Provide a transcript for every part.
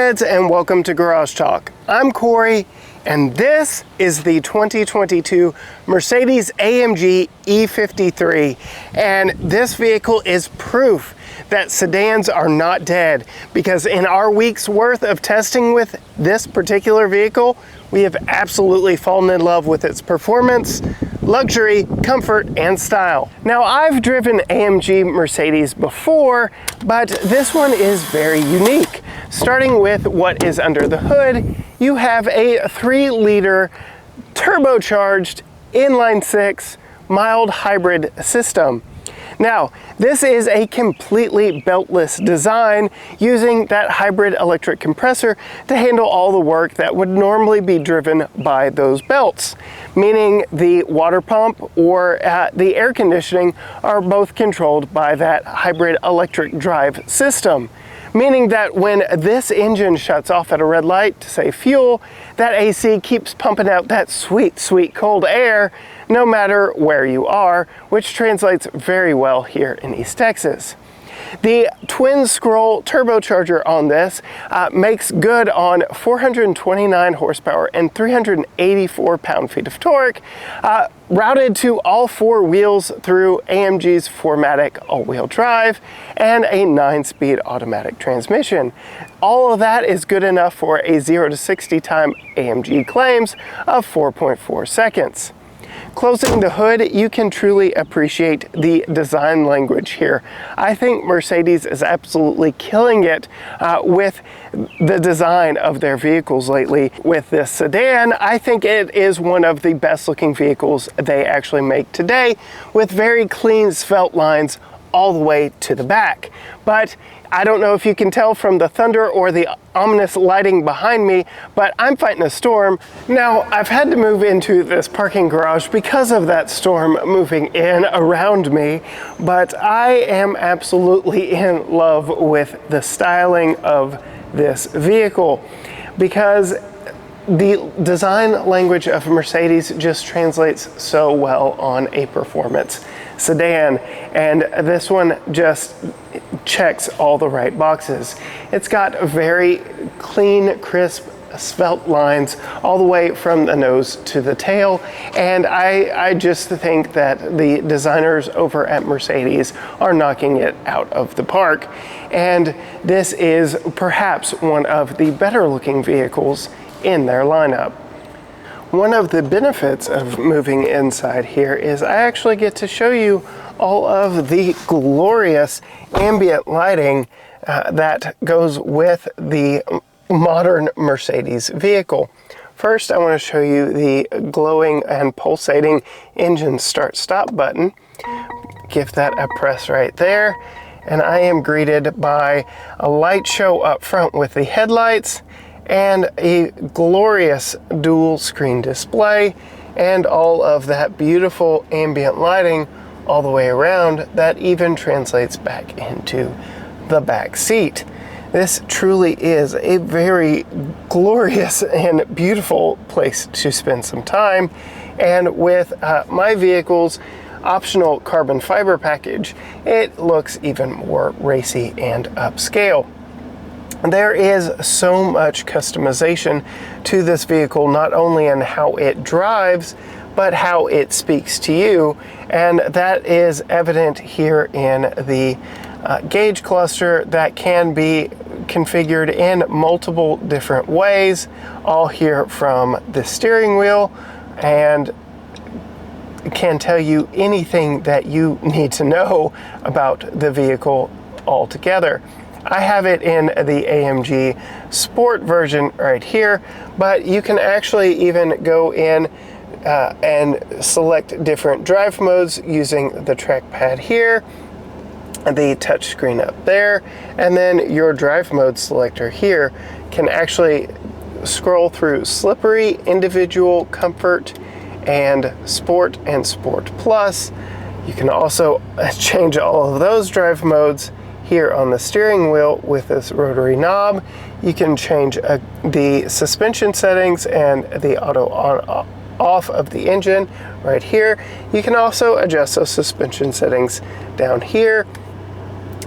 Gearheads, and welcome to Garage Talk. I'm Corey, and this is the 2022 Mercedes-AMG E53, and this vehicle is proof that sedans are not dead, because in our week's worth of testing with this particular vehicle, we have absolutely fallen in love with its performance, luxury, comfort, and style. Now, I've driven AMG Mercedes before, but this one is very unique. Starting with what is under the hood, you have a 3-liter turbocharged inline-six mild hybrid system. Now, this is a completely beltless design using that hybrid electric compressor to handle all the work that would normally be driven by those belts, meaning the water pump or the air conditioning are both controlled by that hybrid electric drive system. Meaning that when this engine shuts off at a red light to save fuel, that AC keeps pumping out that sweet, sweet cold air no matter where you are, which translates very well here in East Texas. The twin scroll turbocharger on this makes good on 429 horsepower and 384 pound-feet of torque, routed to all 4 wheels through AMG's 4MATIC all-wheel drive and a 9-speed automatic transmission. All of that is good enough for a 0 to 60 time AMG claims of 4.4 seconds. Closing the hood, you can truly appreciate the design language here. I think Mercedes is absolutely killing it with the design of their vehicles lately. With this sedan, I think it is one of the best looking vehicles they actually make today, with very clean svelte lines all the way to the back. But I don't know if you can tell from the thunder or the ominous lighting behind me, but I'm fighting a storm. Now, I've had to move into this parking garage because of that storm moving in around me, but I am absolutely in love with the styling of this vehicle, because the design language of Mercedes just translates so well on a performance sedan, and this one just checks all the right boxes. It's got very clean, crisp, svelte lines all the way from the nose to the tail, and I just think that the designers over at Mercedes are knocking it out of the park, and this is perhaps one of the better looking vehicles in their lineup. One of the benefits of moving inside here is I actually get to show you all of the glorious ambient lighting that goes with the modern Mercedes vehicle. First, I want to show you the glowing and pulsating engine start-stop button. Give that a press right there, and I am greeted by a light show up front with the headlights and a glorious dual screen display, and all of that beautiful ambient lighting all the way around that even translates back into the back seat. This truly is a very glorious and beautiful place to spend some time, and with my vehicle's optional carbon fiber package, it looks even more racy and upscale. There is so much customization to this vehicle, not only in how it drives, but how it speaks to you, and that is evident here in the gauge cluster that can be configured in multiple different ways, all here from the steering wheel, and can tell you anything that you need to know about the vehicle altogether. I have it in the AMG Sport version right here, but you can actually even go in and select different drive modes using the trackpad here, the touchscreen up there, and then your drive mode selector here can actually scroll through slippery, individual, comfort, and Sport Plus. You can also change all of those drive modes here on the steering wheel with this rotary knob. You can change the suspension settings and the auto on off of the engine right here. You can also adjust those suspension settings down here,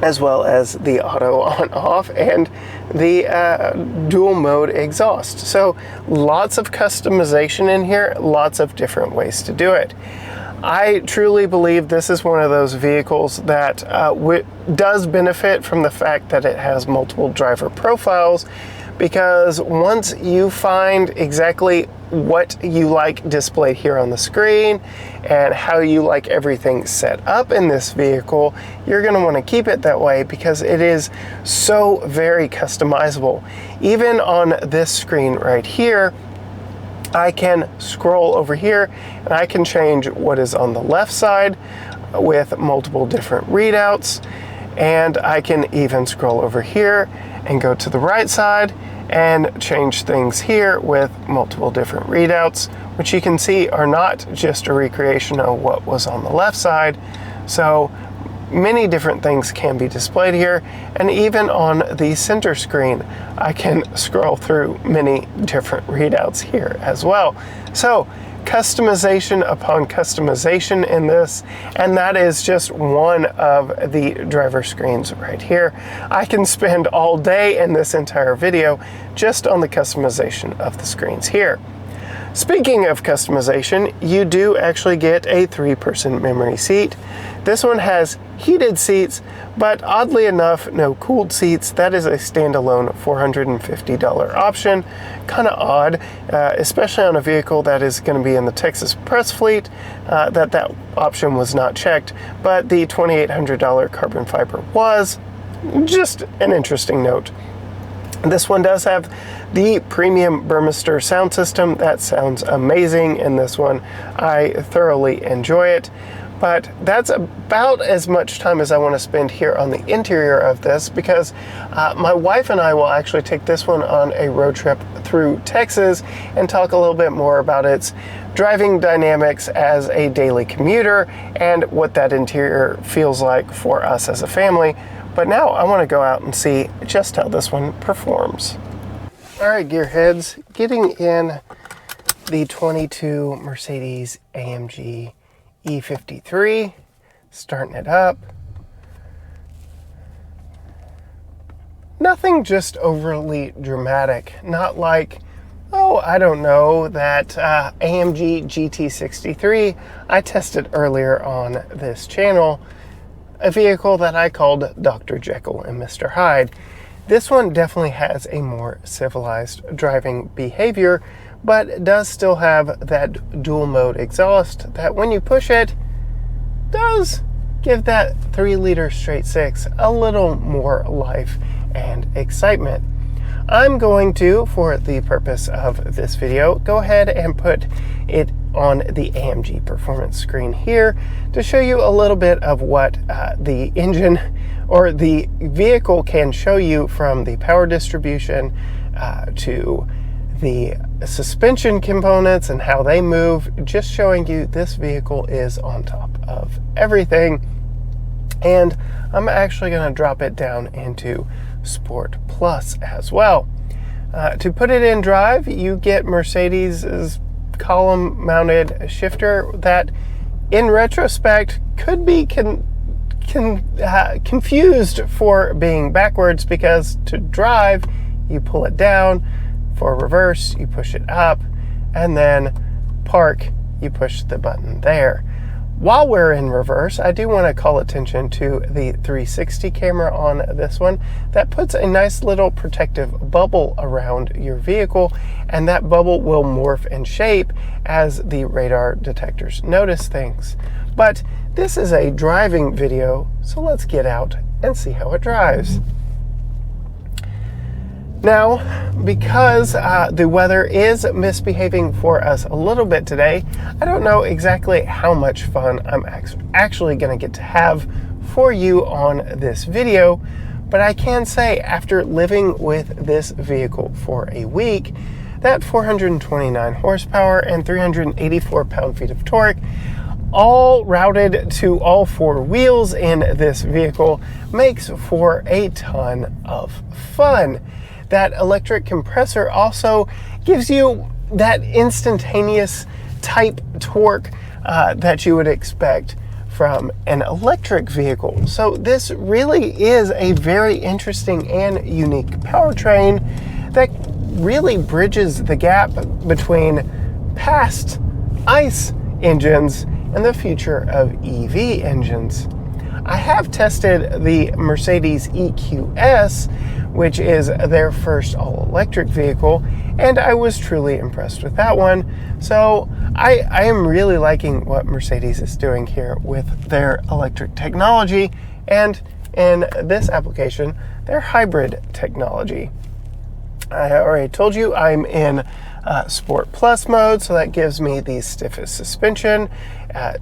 as well as the auto on off, and the dual mode exhaust. So lots of customization in here, lots of different ways to do it. I truly believe this is one of those vehicles that does benefit from the fact that it has multiple driver profiles, because once you find exactly what you like displayed here on the screen and how you like everything set up in this vehicle, you're going to want to keep it that way, because it is so very customizable. Even on this screen right here, I can scroll over here and I can change what is on the left side with multiple different readouts, and I can even scroll over here and go to the right side and change things here with multiple different readouts, which you can see are not just a recreation of what was on the left side. So many different things can be displayed here, and even on the center screen I can scroll through many different readouts here as well. So customization upon customization in this, and that is just one of the driver screens right here. I can spend all day in this entire video just on the customization of the screens here. Speaking of customization, you do actually get a 3-person memory seat. This one has heated seats, but oddly enough, no cooled seats. That is a standalone $450 option. Kind of odd, especially on a vehicle that is going to be in the Texas press fleet, that option was not checked, but the $2,800 carbon fiber was. Just an interesting note. This one does have the premium Burmester sound system. That sounds amazing in this one. I thoroughly enjoy it. But that's about as much time as I want to spend here on the interior of this, because my wife and I will actually take this one on a road trip through Texas and talk a little bit more about its driving dynamics as a daily commuter and what that interior feels like for us as a family. But now I want to go out and see just how this one performs. All right, gearheads, getting in the 22 Mercedes-AMG E53, starting it up. Nothing just overly dramatic, not like, oh, I don't know, that AMG GT63 I tested earlier on this channel, a vehicle that I called Dr. Jekyll and Mr. Hyde. This one definitely has a more civilized driving behavior, but does still have that dual mode exhaust that when you push it, does give that 3-liter straight six a little more life and excitement. I'm going to, for the purpose of this video, go ahead and put it on the AMG performance screen here to show you a little bit of what the engine or the vehicle can show you, from the power distribution to the suspension components and how they move, just showing you this vehicle is on top of everything. And I'm actually going to drop it down into Sport Plus as well. To put it in drive, you get Mercedes's column mounted shifter that in retrospect could be confused for being backwards, because to drive you pull it down, for reverse you push it up, and then park you push the button there. While we're in reverse, I do want to call attention to the 360 camera on this one that puts a nice little protective bubble around your vehicle, and that bubble will morph and shape as the radar detectors notice things. But this is a driving video, so let's get out and see how it drives. Now, because the weather is misbehaving for us a little bit today, I don't know exactly how much fun I'm actually going to get to have for you on this video, but I can say after living with this vehicle for a week, that 429 horsepower and 384 pound-feet of torque, all routed to all 4 wheels in this vehicle, makes for a ton of fun. That electric compressor also gives you that instantaneous type torque that you would expect from an electric vehicle. So this really is a very interesting and unique powertrain that really bridges the gap between past ICE engines and the future of EV engines. I have tested the Mercedes EQS, which is their first all-electric vehicle, and I was truly impressed with that one. So I am really liking what Mercedes is doing here with their electric technology, and in this application, their hybrid technology. I already told you I'm in Sport Plus mode, so that gives me the stiffest suspension,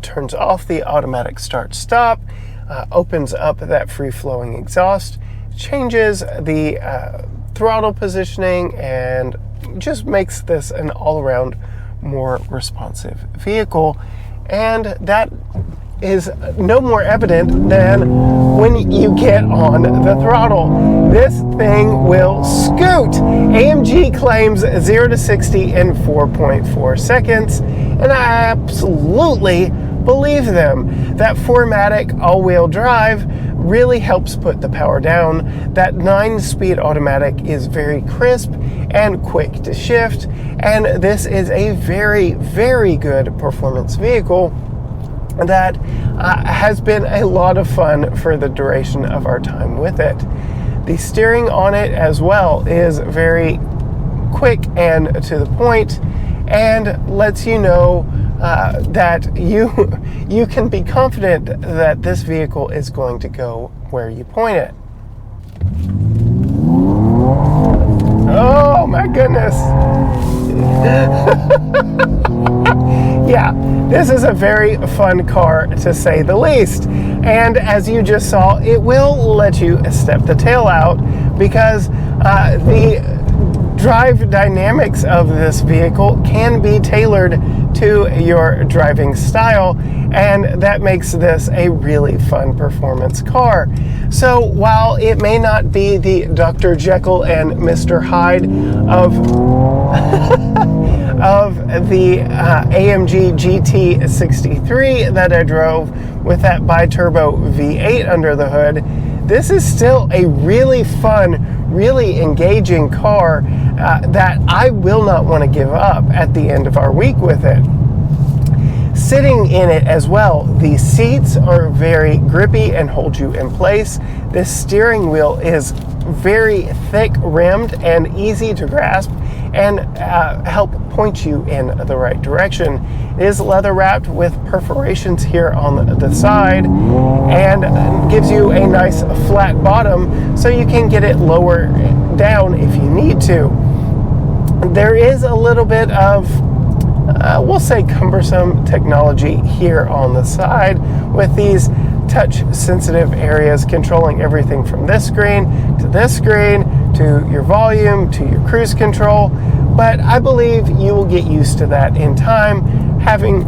turns off the automatic start-stop, opens up that free-flowing exhaust, changes the throttle positioning, and just makes this an all-around more responsive vehicle. And that is no more evident than when you get on the throttle. This thing will scoot. AMG claims 0 to 60 in 4.4 seconds, and I absolutely believe them. That 4MATIC all-wheel drive really helps put the power down. That 9-speed automatic is very crisp and quick to shift, and this is a very, very good performance vehicle that has been a lot of fun for the duration of our time with it. The steering on it as well is very quick and to the point, and lets you know that you can be confident that this vehicle is going to go where you point it. Oh my goodness. Yeah, this is a very fun car to say the least. And as you just saw, it will let you step the tail out because the drive dynamics of this vehicle can be tailored to your driving style, and that makes this a really fun performance car. So while it may not be the Dr. Jekyll and Mr. Hyde of the AMG GT63 that I drove with that bi-turbo V8 under the hood, this is still a really fun, really engaging car that I will not want to give up at the end of our week with it. Sitting in it as well, the seats are very grippy and hold you in place. This steering wheel is very thick rimmed and easy to grasp and help point you in the right direction. It is leather wrapped with perforations here on the side and gives you a nice flat bottom so you can get it lower down if you need to. There is a little bit of we'll say cumbersome technology here on the side with these touch sensitive areas controlling everything from this screen to your volume to your cruise control, but I believe you will get used to that in time. Having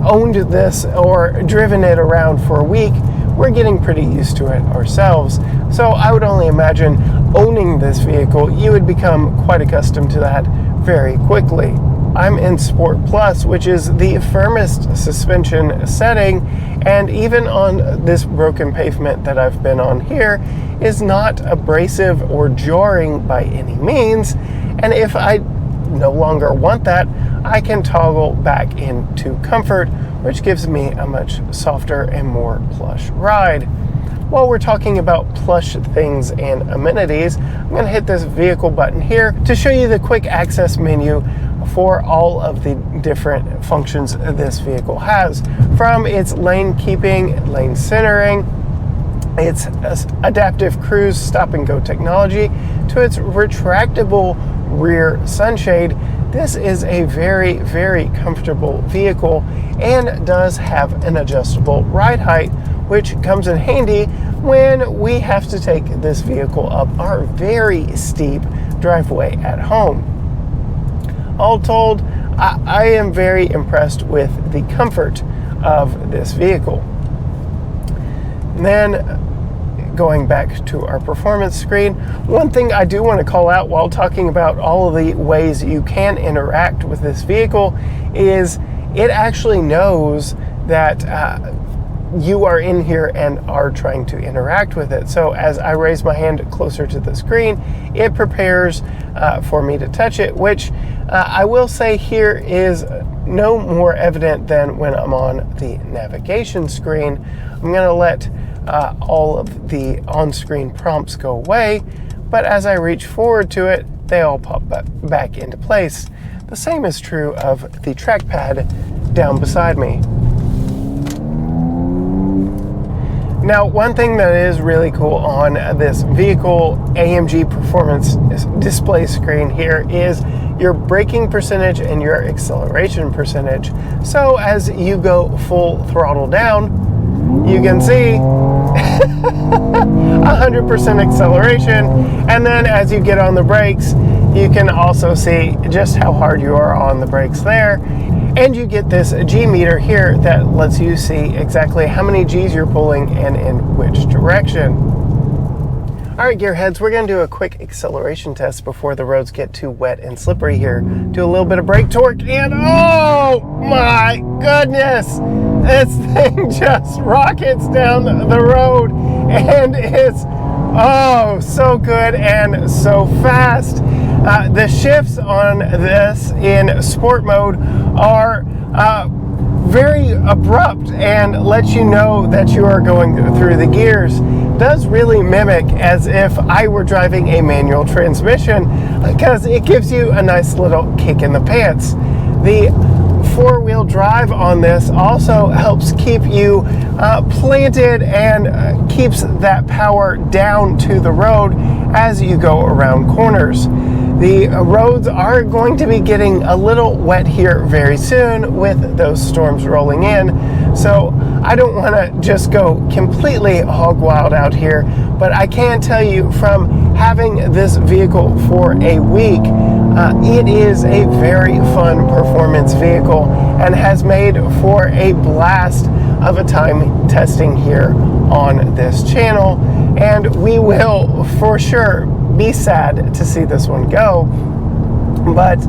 owned this or driven it around for a week, we're getting pretty used to it ourselves. So I would only imagine owning this vehicle, you would become quite accustomed to that very quickly. I'm in Sport Plus, which is the firmest suspension setting, and even on this broken pavement that I've been on here is not abrasive or jarring by any means. And if I no longer want that, I can toggle back into comfort, which gives me a much softer and more plush ride. While we're talking about plush things and amenities, I'm going to hit this vehicle button here to show you the quick access menu for all of the different functions this vehicle has, from its lane keeping, lane centering, its adaptive cruise stop and go technology, to its retractable rear sunshade. This is a very, very comfortable vehicle and does have an adjustable ride height, which comes in handy when we have to take this vehicle up our very steep driveway at home. All told, I am very impressed with the comfort of this vehicle. And then going back to our performance screen, one thing I do want to call out while talking about all of the ways you can interact with this vehicle is it actually knows that you are in here and are trying to interact with it. So as I raise my hand closer to the screen, it prepares for me to touch it, which I will say here is no more evident than when I'm on the navigation screen. I'm going to let all of the on-screen prompts go away, but as I reach forward to it, they all pop back into place. The same is true of the trackpad down beside me. Now, one thing that is really cool on this vehicle AMG performance display screen here is your braking percentage and your acceleration percentage. So as you go full throttle down, you can see 100% acceleration, and then as you get on the brakes, you can also see just how hard you are on the brakes there. And you get this G meter here that lets you see exactly how many G's you're pulling and in which direction. All right, gearheads, we're going to do a quick acceleration test before the roads get too wet and slippery here. Do a little bit of brake torque, and oh my goodness, this thing just rockets down the road, and it's so good and so fast. The shifts on this in sport mode are very abrupt and let you know that you are going through the gears. Does really mimic as if I were driving a manual transmission, because it gives you a nice little kick in the pants. The four-wheel drive on this also helps keep you planted and keeps that power down to the road as you go around corners. The roads are going to be getting a little wet here very soon with those storms rolling in, so I don't want to just go completely hog wild out here, but I can tell you from having this vehicle for a week, it is a very fun performance vehicle and has made for a blast of a time testing here on this channel, and we will for sure be sad to see this one go. But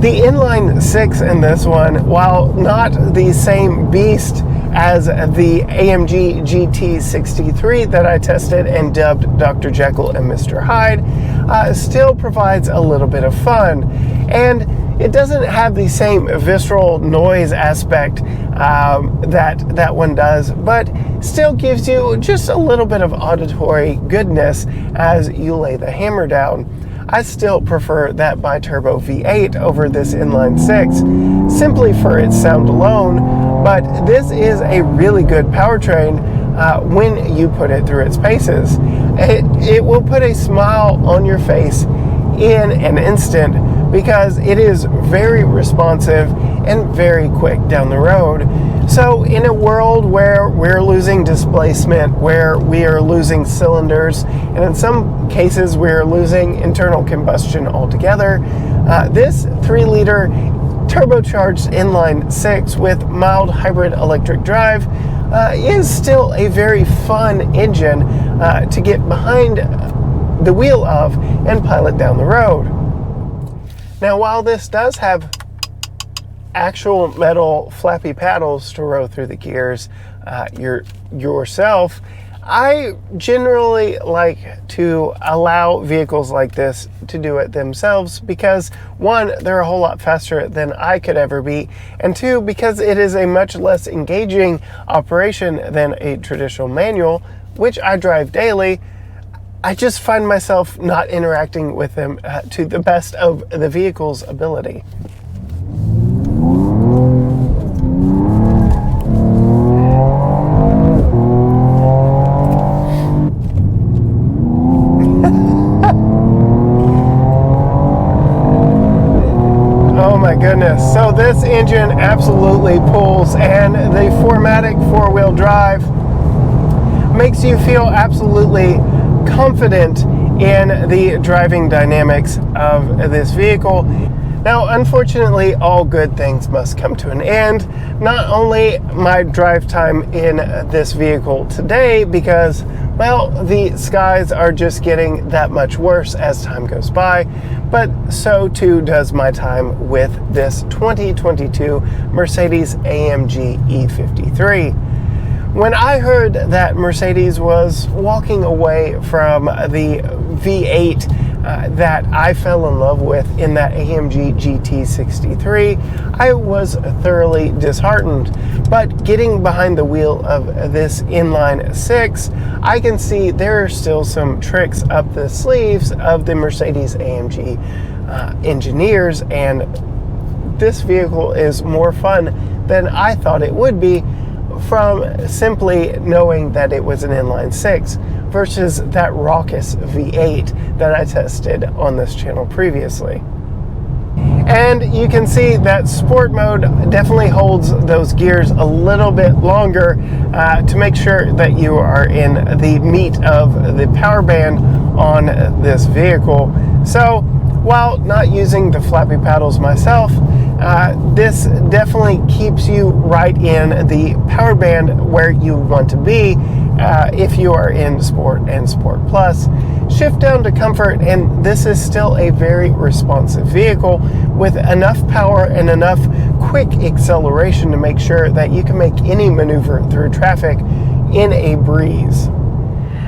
the inline-six in this one, while not the same beast as the AMG GT63 that I tested and dubbed Dr. Jekyll and Mr. Hyde, still provides a little bit of fun. And it doesn't have the same visceral noise aspect that one does, but still gives you just a little bit of auditory goodness as you lay the hammer down. I still prefer that bi-turbo V8 over this inline-six, simply for its sound alone, but this is a really good powertrain when you put it through its paces. It will put a smile on your face in an instant because it is very responsive and very quick down the road. So in a world where we're losing displacement, where we are losing cylinders, and in some cases we're losing internal combustion altogether, this 3-liter turbocharged inline-six with mild hybrid electric drive is still a very fun engine to get behind the wheel of and pilot down the road. Now, while this does have actual metal flappy paddles to row through the gears yourself, I generally like to allow vehicles like this to do it themselves because, one, they're a whole lot faster than I could ever be, and two, because it is a much less engaging operation than a traditional manual, which I drive daily. I just find myself not interacting with them to the best of the vehicle's ability. Oh my goodness. So this engine absolutely pulls, and the 4MATIC 4-wheel drive makes you feel absolutely confident in the driving dynamics of this vehicle. Now, unfortunately, all good things must come to an end. Not only my drive time in this vehicle today, because, well, the skies are just getting that much worse as time goes by, but so too does my time with this 2022 Mercedes-AMG E53. When I heard that Mercedes was walking away from the V8 that I fell in love with in that AMG GT63, I was thoroughly disheartened. But getting behind the wheel of this inline-six, I can see there are still some tricks up the sleeves of the Mercedes-AMG engineers, and this vehicle is more fun than I thought it would be, from simply knowing that it was an inline-six versus that raucous V8 that I tested on this channel previously. And you can see that sport mode definitely holds those gears a little bit longer to make sure that you are in the meat of the power band on this vehicle. So while not using the flappy paddles myself, this definitely keeps you right in the power band where you want to be if you are in Sport and Sport Plus. Shift down to Comfort, and this is still a very responsive vehicle with enough power and enough quick acceleration to make sure that you can make any maneuver through traffic in a breeze.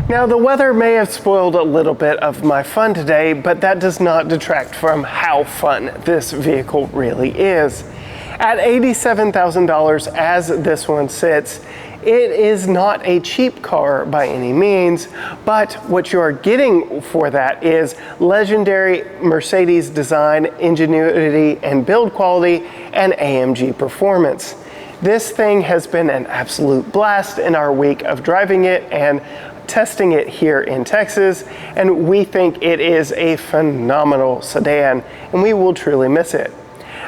Now, the weather may have spoiled a little bit of my fun today, but that does not detract from how fun this vehicle really is. At $87,000 as this one sits, it is not a cheap car by any means, but what you are getting for that is legendary Mercedes design, ingenuity, and build quality, and AMG performance. This thing has been an absolute blast in our week of driving it and testing it here in Texas, and we think it is a phenomenal sedan, and we will truly miss it.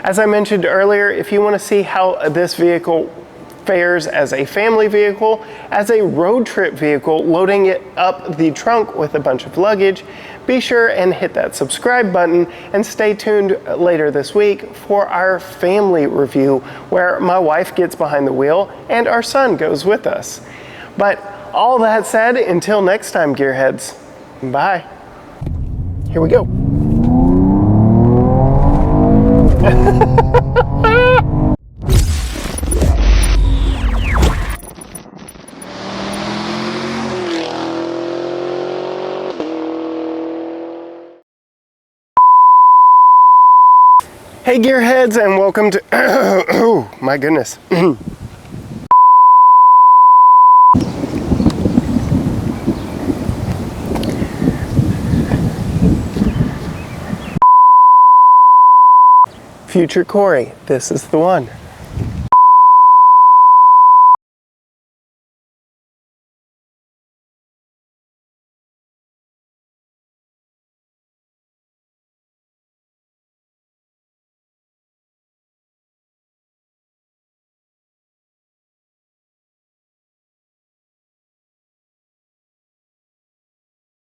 As I mentioned earlier, if you want to see how this vehicle fares as a family vehicle, as a road trip vehicle, loading it up the trunk with a bunch of luggage, be sure and hit that subscribe button and stay tuned later this week for our family review where my wife gets behind the wheel and our son goes with us. But all that said, until next time, gearheads, bye. Here we go. Hey gearheads, and welcome to, oh my goodness. Future Corey, this is the one.